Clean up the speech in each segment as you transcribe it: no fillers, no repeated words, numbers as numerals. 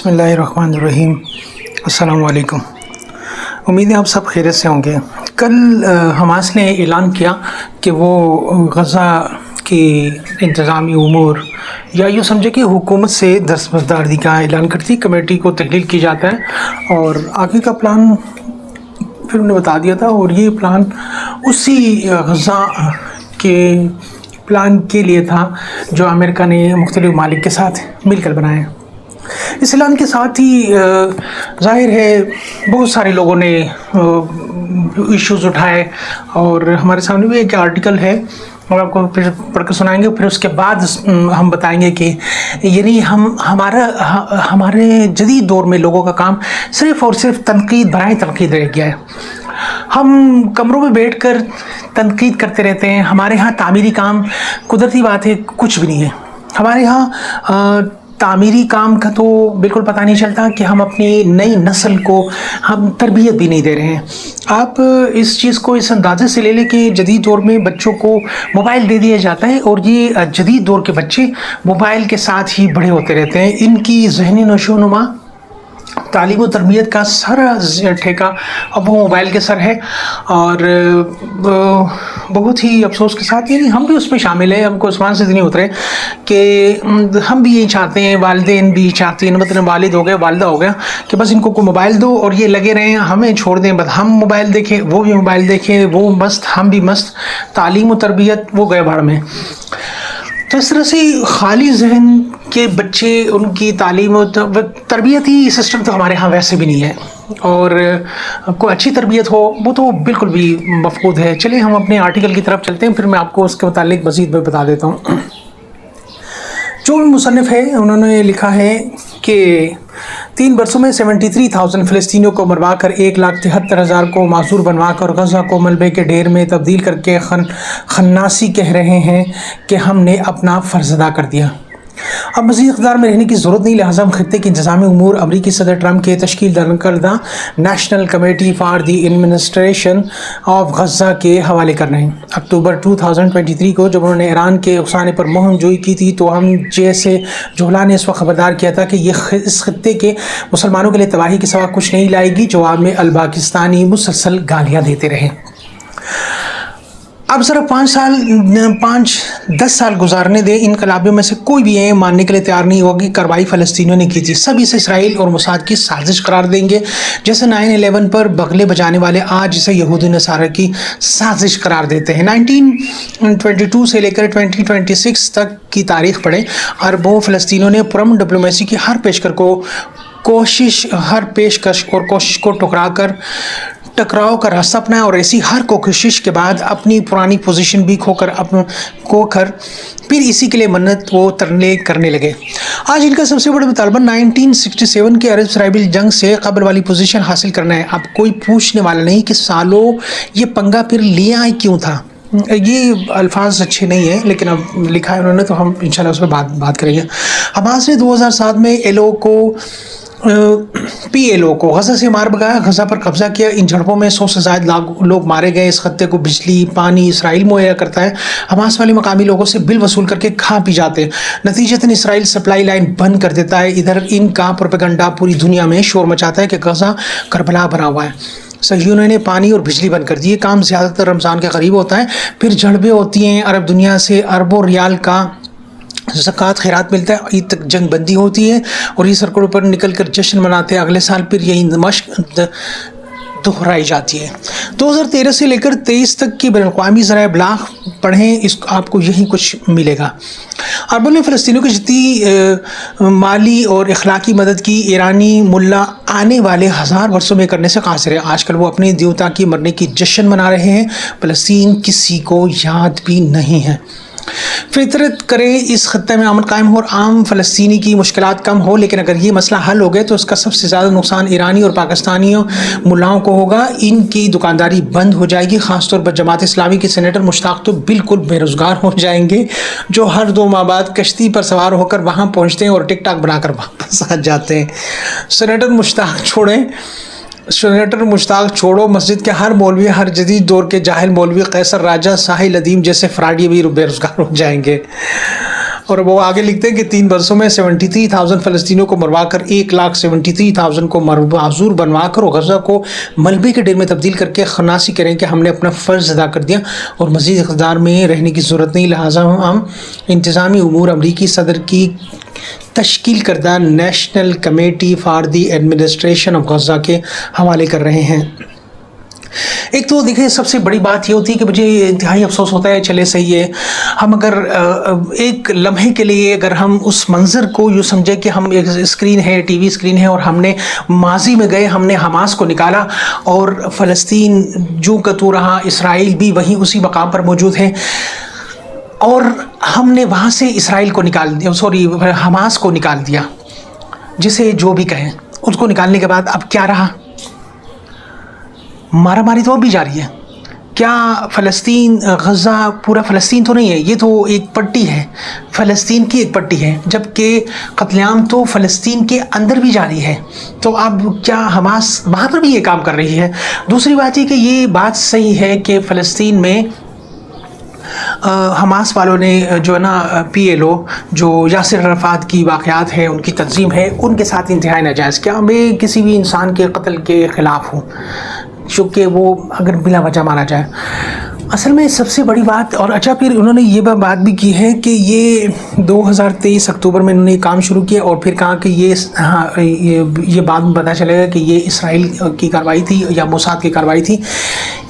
بسم اللہ الرحمن الرحیم۔ السلام علیکم۔ امید ہے آپ سب خیریت سے ہوں گے۔ کل حماس نے اعلان کیا کہ وہ غزہ کی انتظامی امور یا یوں سمجھے کہ حکومت سے دستبرداری کا اعلان کرتی کمیٹی کو تحلیل کی جاتا ہے، اور آگے کا پلان پھر انہیں بتا دیا تھا، اور یہ پلان اسی غزہ کے پلان کے لیے تھا جو امریکہ نے مختلف ممالک کے ساتھ مل کر بنایا۔ اس اعلان کے ساتھ ہی ظاہر ہے بہت سارے لوگوں نے ایشوز اٹھائے، اور ہمارے سامنے بھی ایک آرٹیکل ہے اور آپ کو پھر پڑھ کے سنائیں گے، پھر اس کے بعد ہم بتائیں گے کہ یعنی ہمارے جدید دور میں لوگوں کا کام صرف اور صرف تنقید برائے تنقید رہ گیا ہے۔ ہم کمروں میں بیٹھ کر تنقید کرتے رہتے ہیں۔ ہمارے ہاں تعمیری کام قدرتی بات ہے کچھ بھی نہیں ہے۔ ہمارے ہاں تعمیری کام کا تو بالکل پتہ نہیں چلتا کہ ہم اپنی نئی نسل کو ہم تربیت بھی نہیں دے رہے ہیں۔ آپ اس چیز کو اس اندازے سے لے لیں کہ جدید دور میں بچوں کو موبائل دے دیا جاتا ہے، اور یہ جدید دور کے بچے موبائل کے ساتھ ہی بڑے ہوتے رہتے ہیں۔ ان کی ذہنی نشو و نما، تعلیم و تربیت کا سارا ٹھیکہ اب وہ موبائل کے سر ہے، اور بہت ہی افسوس کے ساتھ یعنی ہم بھی اس میں شامل ہیں۔ ہم کو آسمان سے نہیں اترے کہ ہم بھی یہی چاہتے ہیں، والدین بھی چاہتے ہیں، مطلب والد ہو گئے والدہ ہو گیا کہ بس ان کو موبائل دو اور یہ لگے رہیں، ہمیں چھوڑ دیں، بس ہم موبائل دیکھیں وہ بھی موبائل دیکھیں، وہ مست ہم بھی مست، تعلیم و تربیت وہ گئے بھاڑ میں۔ تو اس طرح سے خالی ذہن کے بچے، ان کی تعلیم و تربیتی سسٹم تو ہمارے ہاں ویسے بھی نہیں ہے، اور کوئی اچھی تربیت ہو وہ تو بالکل بھی مفقود ہے۔ چلیں ہم اپنے آرٹیکل کی طرف چلتے ہیں، پھر میں آپ کو اس کے متعلق مزید میں بتا دیتا ہوں۔ جو مصنف ہے انہوں نے لکھا ہے کہ 3 برسوں میں 73,000 فلسطینیوں کو مروا کر 1,73,000 کو معذور بنوا کر غزہ کو ملبے کے ڈھیر میں تبدیل کر کے خناسی کہہ رہے ہیں کہ ہم نے اپنا فرض ادا کر دیا۔ اب مزید اقتدار میں رہنے کی ضرورت نہیں، لہٰذا ہم خطے کے انتظامی امور امریکی صدر ٹرمپ کے تشکیل کردہ national committee for the administration of Gaza کے حوالے کر رہے ہیں۔ اکتوبر 2023 کو جب انہوں نے ایران کے افسانے پر مہم جوئی کی تھی تو ہم جیسے جوہلا نے اس وقت خبردار کیا تھا کہ یہ اس خطے کے مسلمانوں کے لیے تباہی کے سوا کچھ نہیں لائے گی۔ جواب میں الپاکستانی مسلسل گالیاں دیتے رہے۔ اب ذرا 5-10 سال گزارنے دیں، انقلابیوں میں سے کوئی بھی یہ ماننے کے لیے تیار نہیں ہوگی کارروائی فلسطینیوں نے کی تھی۔ سب اسے اسرائیل اور موساد کی سازش قرار دیں گے، جیسے 9/11 پر بغلے بجانے والے آج اسے یہود نصارہ کی سازش قرار دیتے ہیں۔ 1922 سے لے کر 2026 تک کی تاریخ پڑھیں۔ اربوں فلسطینیوں نے پرامن ڈپلومیسی کی ہر پیشکش اور کوشش کو ٹکراؤ کا راستہ اپنایا، اور ایسی ہر کوشش کے بعد اپنی پرانی پوزیشن بھی کھو کر پھر اسی کے لیے منت و ترنے کرنے لگے۔ آج ان کا سب سے بڑا مطالبہ 1967 کے عرب اسرائیل جنگ سے قبل والی پوزیشن حاصل کرنا ہے۔ اب کوئی پوچھنے والا نہیں کہ سالوں یہ پنگا پھر لیا ہی کیوں تھا۔ یہ الفاظ اچھے نہیں ہیں لیکن اب لکھا ہے انہوں نے تو ہم انشاءاللہ اس پہ بات کریں گے۔ حماس نے 2007 میں PLO کو غزہ سے مار بگایا، غزہ پر قبضہ کیا۔ ان جھڑپوں میں 100 سے زائد لوگ مارے گئے۔ اس خطے کو بجلی پانی اسرائیل مہیا کرتا ہے۔ حماس والے مقامی لوگوں سے بل وصول کر کے کھا پی جاتے ہیں، نتیجتاً اسرائیل سپلائی لائن بند کر دیتا ہے۔ ادھر ان کا پروپیگنڈا پوری دنیا میں شور مچاتا ہے کہ غزہ کربلا بنا ہوا ہے۔ صہیونیوں نے پانی اور بجلی بند کر دی۔ یہ کام زیادہ تر رمضان کے قریب ہوتا ہے، پھر جھڑپیں ہوتی ہیں، عرب دنیا سے اربوں ریال کا زکوٰۃ خیرات ملتا ہے، عید تک جنگ بندی ہوتی ہے، اور یہ سڑکوں پر نکل کر جشن مناتے ہیں۔ اگلے سال پھر یہی مشق دہرائی جاتی ہے۔ 2013 سے لے کر 23 تک کی بین الاقوامی ذرائع ابلاغ پڑھیں، آپ کو یہی کچھ ملے گا۔ عربوں نے فلسطینیوں کی جتنی مالی اور اخلاقی مدد کی، ایرانی ملا آنے والے 1000 برسوں میں کرنے سے قاصر ہے۔ آج کل وہ اپنے دیوتا کی مرنے کی جشن منا رہے ہیں، فلسطین کسی کو یاد بھی نہیں ہے۔ فطرت کرے اس خطے میں امن قائم ہو اور عام فلسطینی کی مشکلات کم ہو، لیکن اگر یہ مسئلہ حل ہو گئے تو اس کا سب سے زیادہ نقصان ایرانی اور پاکستانی ملاؤں کو ہوگا۔ ان کی دکانداری بند ہو جائے گی، خاص طور پر جماعت اسلامی کے سینیٹر مشتاق تو بالکل بے روزگار ہو جائیں گے، جو ہر 2 ماہ بعد کشتی پر سوار ہو کر وہاں پہنچتے ہیں اور ٹک ٹاک بنا کر واپس آ جاتے ہیں۔ سینیٹر مشتاق چھوڑو، مسجد کے ہر مولوی، ہر جدید دور کے جاہل مولوی قیصر راجہ، ساحل ادیم جیسے فراڈی بھی بے روزگار ہو جائیں گے۔ اور وہ آگے لکھتے ہیں کہ 3 برسوں میں 73,000 فلسطینیوں کو مروا کر 1,73,000 کو معذور بنوا کر اور غزہ کو ملبے کے ڈیر میں تبدیل کر کے خناسی کریں کہ ہم نے اپنا فرض ادا کر دیا اور مزید اقتدار میں رہنے کی ضرورت نہیں، لہٰذا ہم انتظامی امور امریکی صدر کی تشکیل کردہ national committee for the administration of Gaza کے حوالے کر رہے ہیں۔ ایک تو دیکھیں سب سے بڑی بات یہ ہوتی ہے کہ مجھے انتہائی افسوس ہوتا ہے، چلے صحیح ہے، ہم اگر ایک لمحے کے لیے اگر ہم اس منظر کو یوں سمجھے کہ ہم ایک اسکرین ہے، ٹی وی اسکرین ہے، اور ہم نے ماضی میں گئے، ہم نے حماس کو نکالا اور فلسطین جو کا تو رہا، اسرائیل بھی وہیں اسی مقام پر موجود ہے، اور ہم نے وہاں سے اسرائیل کو نکال دیا، حماس کو نکال دیا، جسے جو بھی کہیں، اس کو نکالنے کے بعد اب کیا رہا؟ مارا ماری تو اب بھی جاری ہے۔ کیا فلسطین، غزہ پورا فلسطین تو نہیں ہے، یہ تو ایک پٹی ہے، فلسطین کی ایک پٹی ہے، جبکہ قتل عام تو فلسطین کے اندر بھی جاری ہے۔ تو اب کیا حماس وہاں پر بھی یہ کام کر رہی ہے؟ دوسری بات یہ کہ یہ بات صحیح ہے کہ فلسطین میں حماس والوں نے جو ہے نا PLO جو یاسر عرفات کی واقعات ہے، ان کی تنظیم ہے، ان کے ساتھ انتہائی ناجائز، کیا میں کسی بھی انسان کے قتل کے خلاف ہوں چونکہ وہ اگر بلا وجہ مارا جائے۔ اصل میں سب سے بڑی بات، اور اچھا پھر انہوں نے یہ بات بھی کی ہے کہ یہ 2023 اکتوبر میں انہوں نے یہ کام شروع کیا اور پھر کہا کہ یہ بعد میں پتہ چلے گا کہ یہ اسرائیل کی کارروائی تھی یا موساد کی کارروائی تھی۔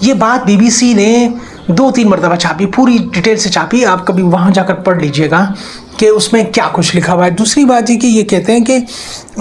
یہ بات BBC نے 2-3 مرتبہ چھاپی، پوری ڈیٹیل سے چھاپی، آپ کبھی وہاں جا کر پڑھ لیجئے گا کہ اس میں کیا کچھ لکھا ہوا ہے۔ دوسری بات یہ کہ یہ کہتے ہیں کہ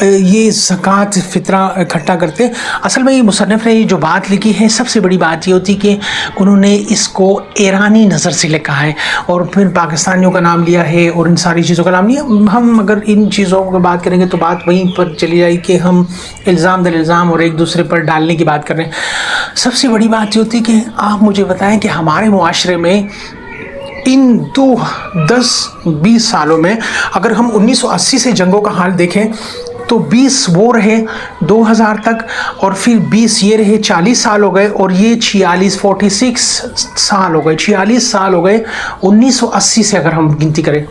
یہ زکوٰۃ فطرہ اکٹھا کرتے، اصل میں یہ مصنف نے جو بات لکھی ہے، سب سے بڑی بات یہ ہوتی کہ انہوں نے اس کو ایرانی نظر سے لکھا ہے اور پھر پاکستانیوں کا نام لیا ہے اور ان ساری چیزوں کا نام لیا۔ ہم اگر ان چیزوں کی بات کریں گے تو بات وہیں پر چلی جائے کہ ہم الزام در الزام اور ایک دوسرے پر ڈالنے کی بات کر رہے ہیں۔ سب سے بڑی بات یہ ہوتی کہ آپ مجھے بتائیں کہ ہمارے معاشرے میں ان 10-20 سالوں میں اگر ہم 1980 سے جنگوں کا حال دیکھیں تو 20 وہ رہے 2000 تک، اور پھر 20 یہ رہے، 40 سال ہو گئے، اور یہ 46 سال ہو گئے، 46 سال ہو گئے 1980 سے اگر ہم گنتی کریں۔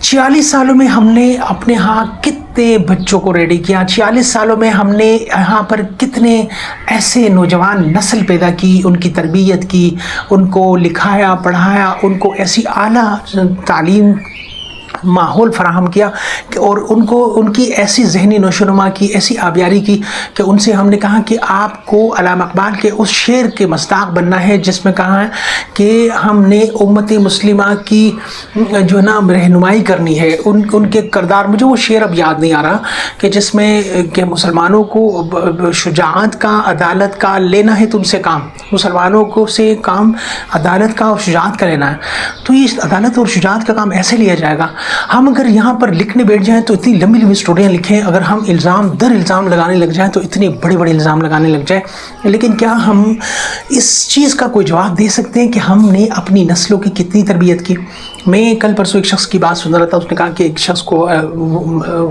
46 سالوں میں ہم نے اپنے ہاں کتنے بچوں کو ریڈی کیا، 46 سالوں میں ہم نے یہاں پر کتنے ایسے نوجوان نسل پیدا کی، ان کی تربیت کی، ان کو لکھایا پڑھایا، ان کو ایسی اعلیٰ تعلیم ماحول فراہم کیا اور ان کو ان کی ایسی ذہنی نشوونما کی، ایسی آبیاری کی کہ ان سے ہم نے کہا کہ آپ کو علامہ اقبال کے اس شعر کے مصداق بننا ہے جس میں کہا ہے کہ ہم نے امت مسلمہ کی جو ہے نا رہنمائی کرنی ہے، ان کے کردار، مجھے وہ شعر اب یاد نہیں آ رہا، کہ جس میں کہ مسلمانوں کو شجاعت کا، عدالت کا لینا ہے تم سے کام، مسلمانوں کو سے کام عدالت کا اور شجاعت کا لینا ہے۔ تو یہ عدالت اور شجاعت کا کام ایسے لیا جائے گا۔ ہم اگر یہاں پر لکھنے بیٹھ جائیں تو اتنی لمبی لمبی سٹوریاں لکھیں، اگر ہم الزام در الزام لگانے لگ جائیں تو اتنے بڑے بڑے الزام لگانے لگ جائیں، لیکن کیا ہم اس چیز کا کوئی جواب دے سکتے ہیں کہ ہم نے اپنی نسلوں کی کتنی تربیت کی؟ میں کل پرسوں ایک شخص کی بات سن رہا تھا، اس نے کہا کہ ایک شخص کو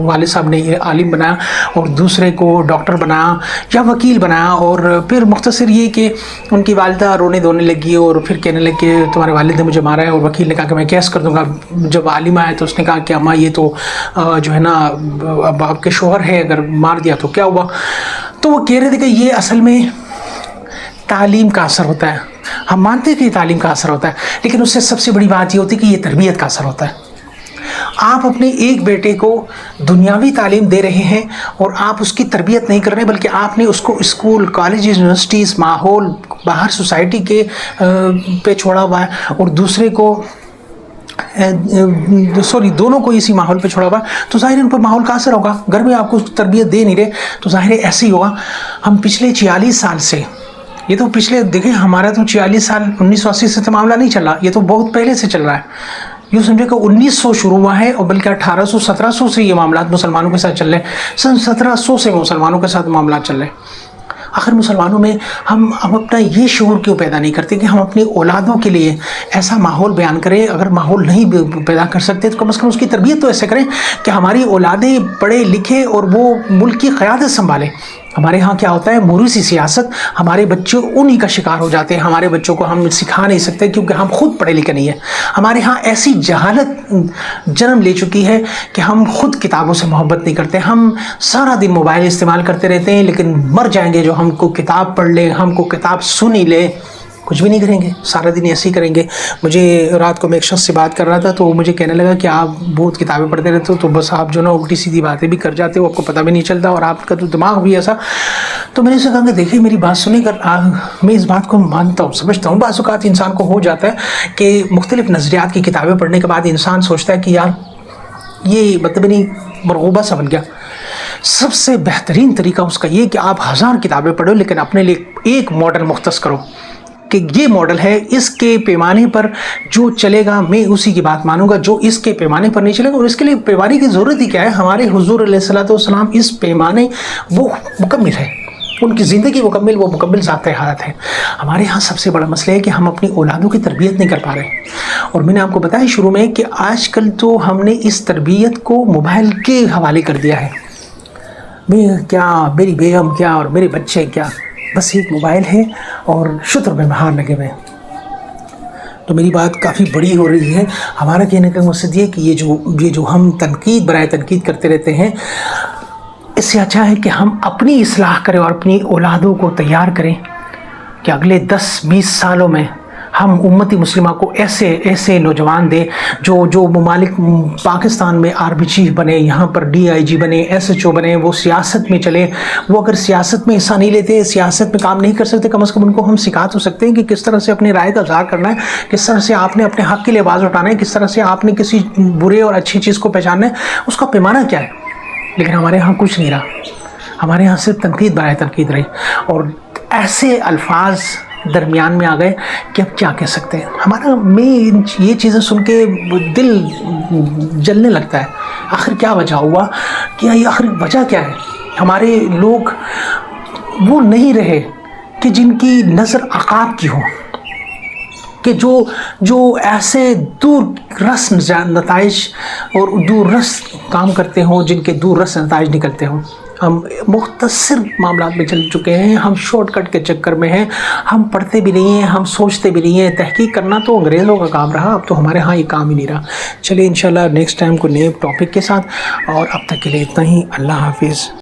والد صاحب نے عالم بنایا اور دوسرے کو ڈاکٹر بنایا یا وکیل بنایا، اور پھر مختصر یہ کہ ان کی والدہ رونے دھونے لگی اور پھر کہنے لگی کہ تمہارے والد نے مجھے مارا ہے، اور وکیل نے کہا کہ میں کیس کر دوں گا۔ جب عالم آیا تو اس نے کہا کہ اماں یہ تو جو ہے نا اب آپ کے شوہر ہے، اگر مار دیا تو کیا ہوا؟ تو وہ کہہ رہے تھے کہ یہ اصل میں تعلیم کا اثر ہوتا ہے، ہم مانتے ہیں کہ یہ تعلیم کا اثر ہوتا ہے، لیکن اس سے سب سے بڑی بات یہ ہوتی ہے کہ یہ تربیت کا اثر ہوتا ہے۔ آپ اپنے ایک بیٹے کو دنیاوی تعلیم دے رہے ہیں اور آپ اس کی تربیت نہیں کر رہے، بلکہ آپ نے اس کو اسکول، کالجز، یونیورسٹیز، ماحول باہر سوسائٹی کے پہ چھوڑا ہوا ہے، اور دوسرے کو دونوں کو اسی ماحول پہ چھوڑا ہوا، تو ظاہر ان پر ماحول کا اثر ہوگا۔ گھر میں آپ کو تربیت دے نہیں رہے تو ظاہر ایسے ہی ہوگا۔ ہم پچھلے 46 سال سے، یہ تو پچھلے دیکھیں ہمارا تو 46 سال 1980 سے تو معاملہ نہیں چل رہا، یہ تو بہت پہلے سے چل رہا ہے۔ یوں سمجھے کہ 1900 شروع ہوا ہے، اور بلکہ 1800-1700 سے یہ معاملات مسلمانوں کے ساتھ چل رہے ہیں، سن 1700 سے مسلمانوں کے ساتھ معاملات چل رہے ہیں۔ آخر مسلمانوں میں ہم اپنا یہ شعور کیوں پیدا نہیں کرتے کہ ہم اپنی اولادوں کے لیے ایسا ماحول بیان کریں؟ اگر ماحول نہیں پیدا کر سکتے تو کم از کم اس کی تربیت تو ایسے کریں کہ ہماری اولادیں پڑھے لکھے اور وہ ملک کی قیادت سنبھالیں۔ ہمارے ہاں کیا ہوتا ہے، موروثی سیاست، ہمارے بچے انہی کا شکار ہو جاتے ہیں. ہمارے بچوں کو ہم سکھا نہیں سکتے کیونکہ ہم خود پڑھے لکھے نہیں ہیں. ہمارے ہاں ایسی جہالت جنم لے چکی ہے کہ ہم خود کتابوں سے محبت نہیں کرتے. ہم سارا دن موبائل استعمال کرتے رہتے ہیں، لیکن مر جائیں گے جو ہم کو کتاب پڑھ لے، ہم کو کتاب سن ہی لے، کچھ بھی نہیں کریں گے، سارا دن ایسے ہی کریں گے. مجھے رات کو میں ایک شخص سے بات کر رہا تھا تو وہ مجھے کہنے لگا کہ آپ بہت کتابیں پڑھتے رہتے ہو، تو بس آپ جو نا الٹی سیدھی باتیں بھی کر جاتے ہو، آپ کو پتہ بھی نہیں چلتا، اور آپ کا تو دماغ بھی ایسا. تو میں نے اسے کہا کہ دیکھیے میری بات سنیں کر، میں اس بات کو مانتا ہوں، سمجھتا ہوں. بعض اوقات انسان کو ہو جاتا ہے کہ مختلف نظریات کی کتابیں پڑھنے کے بعد انسان سوچتا ہے کہ یار یہ مطلب نہیں مرغوبہ سا بن گیا. سب سے بہترین طریقہ اس کا یہ کہ آپ 1000 کتابیں پڑھو، لیکن اپنے لیے ایک ماڈل مختص کرو کہ یہ ماڈل ہے، اس کے پیمانے پر جو چلے گا میں اسی کی بات مانوں گا، جو اس کے پیمانے پر نہیں چلے گا. اور اس کے لیے پیمانے کی ضرورت ہی کیا ہے؟ ہمارے حضور علیہ الصلوۃ والسلام اس پیمانے وہ مکمل ہے، ان کی زندگی مکمل، وہ مکمل ذات حیات ہے. ہمارے ہاں سب سے بڑا مسئلہ ہے کہ ہم اپنی اولادوں کی تربیت نہیں کر پا رہے. اور میں نے آپ کو بتایا شروع میں کہ آج کل تو ہم نے اس تربیت کو موبائل کے حوالے کر دیا ہے. میں کیا، میری بیگم کیا، اور میرے بچے کیا، بس ایک موبائل ہے اور شطر میں مہار لگے ہوئے. تو میری بات کافی بڑی ہو رہی ہے. ہمارا کہنے کا مقصد یہ کہ یہ جو ہم تنقید برائے تنقید کرتے رہتے ہیں، اس سے اچھا ہے کہ ہم اپنی اصلاح کریں اور اپنی اولادوں کو تیار کریں کہ اگلے 10-20 سالوں میں ہم امتی مسلمہ کو ایسے نوجوان دیں جو ممالک پاکستان میں آرمی چیف بنے، یہاں پر DIG بنے، SHO بنے، وہ سیاست میں چلے. وہ اگر سیاست میں حصہ نہیں لیتے، سیاست میں کام نہیں کر سکتے، کم از کم ان کو ہم سکھا تو سکتے ہیں کہ کس طرح سے اپنی رائے کا اظہار کرنا ہے، کس طرح سے آپ نے اپنے حق کے لیے آواز اٹھانا ہے، کس طرح سے آپ نے کسی برے اور اچھی چیز کو پہچاننا ہے، اس کا پیمانہ کیا ہے. لیکن ہمارے ہاں کچھ نہیں رہا. ہمارے ہاں صرف تنقید برائے تنقید رہی، اور ایسے الفاظ درمیان میں آ گئے کہ اب کیا کہہ سکتے ہیں. میں یہ چیزیں سن کے دل جلنے لگتا ہے. آخر کیا وجہ ہوا، کیا یہ آخر وجہ کیا ہے؟ ہمارے لوگ وہ نہیں رہے کہ جن کی نظر عقاب کی ہو، کہ جو ایسے دور رس نتائج اور دور رس کام کرتے ہوں، جن کے دور رس نتائج نکلتے ہوں. ہم مختصر معاملات میں چل چکے ہیں، ہم شارٹ کٹ کے چکر میں ہیں، ہم پڑھتے بھی نہیں ہیں، ہم سوچتے بھی نہیں ہیں. تحقیق کرنا تو انگریزوں کا کام رہا، اب تو ہمارے ہاں یہ کام ہی نہیں رہا. چلیے انشاءاللہ نیکسٹ ٹائم کو نئے ٹاپک کے ساتھ، اور اب تک کے لیے اتنا ہی. اللہ حافظ.